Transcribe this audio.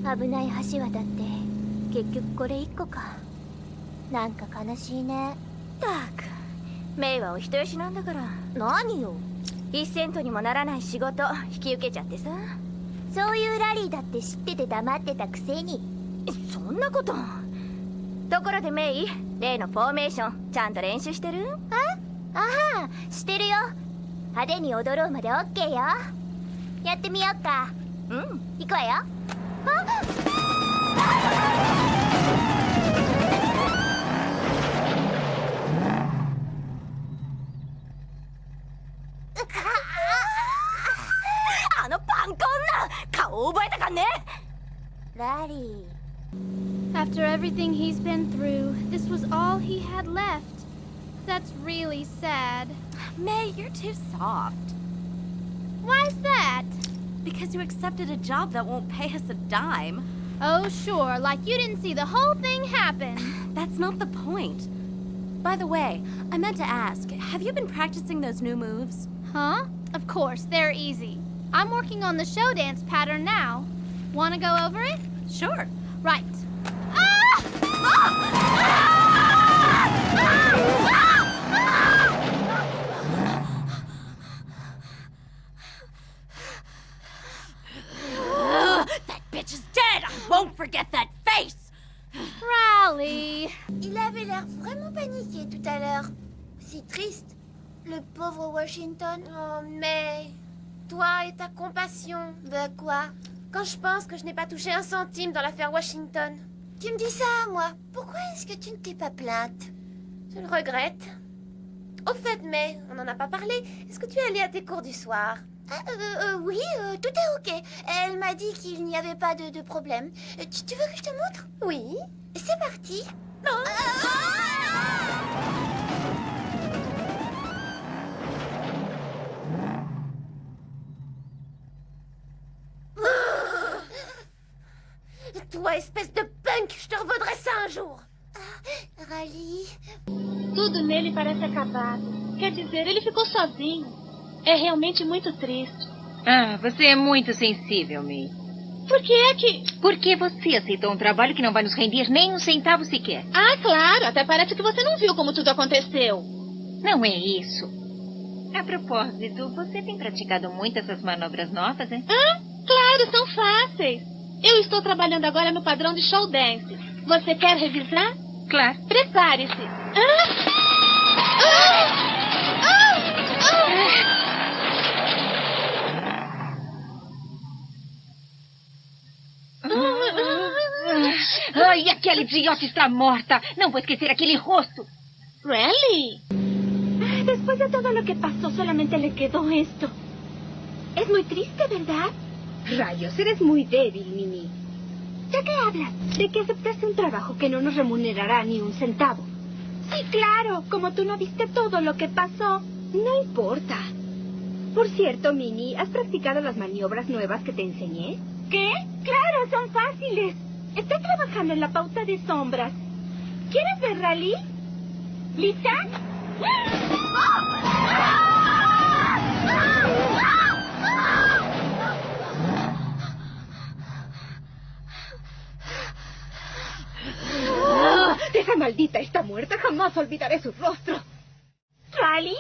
危ない橋渡って結局これ1個か。なんか悲しいね。ったく、メイはお人よしなんだから。何よ。1セントにもならない仕事引き受けちゃってさ。そういうラリーだって知ってて黙ってたくせに。そんなこと。ところでメイ、例のフォーメーションちゃんと練習してる？ああ、してるよ。派手に踊ろうまでオッケーよ。やってみよっか。うん、行くわよ。あのパンコンな顔覚えたかね？ラリー。After everything he's been through, this was all he had left. That's really sad. May, you're too soft. Why's that? Because you accepted a job that won't pay us a dime. Oh, sure, like you didn't see the whole thing happen. That's not the point. By the way, I meant to ask, have you been practicing those new moves? Huh? Of course, they're easy. I'm working on the show dance pattern now. Want to go over it? Sure. Right. That bitch is dead! I won't forget that face! Rally. Il avait l'air vraiment paniqué tout à l'heure. C'est triste. Le pauvre Washington. Oh, mais... Toi et ta compassion. De quoi? Quand je pense que je n'ai pas touché un centime dans l'affaire Washington. Tu me dis ça à moi. Pourquoi est-ce que tu ne t'es pas plainte? Je le regrette. Au fait, mais on n'en a pas parlé. Est-ce que tu es allée à tes cours du soir? Oui, tout est ok. Elle m'a dit qu'il n'y avait pas de problème. Tu veux que je te montre? Oui. C'est parti. Toi, espèce de punk, je te revaudrai ça un jour. Rally. Tudo nele parece acabado. Quer dizer, ele ficou sozinho. É realmente muito triste. Ah, você é muito sensível, May. Por que é que... Porque você aceitou um trabalho que não vai nos render nem um centavo sequer. Ah, claro. Até parece que você não viu como tudo aconteceu. Não é isso. A propósito, você tem praticado muito essas manobras novas, hein? Ah, claro, são fáceis. Eu estou trabalhando agora no padrão de show dance. Você quer revisar? Claro. Prepare-se. Ai, aquela idiota está morta. Não vou esquecer aquele rosto. ¿Really? Después de todo lo que pasó, solamente le quedó esto. Es muy triste, ¿verdad? Rayos, eres muy débil, Mimi. ¿De qué hablas? De que aceptaste un trabajo que no nos remunerará ni un centavo. Sí, claro. Como tú no viste todo lo que pasó. No importa. Por cierto, Minnie, ¿has practicado las maniobras nuevas que te enseñé? ¿Qué? Claro, son fáciles. Estoy trabajando en la pauta de sombras. ¿Quieres ver, Rally? ¿Lista? Esa maldita está muerta. Jamás olvidaré su rostro. ¿Rally?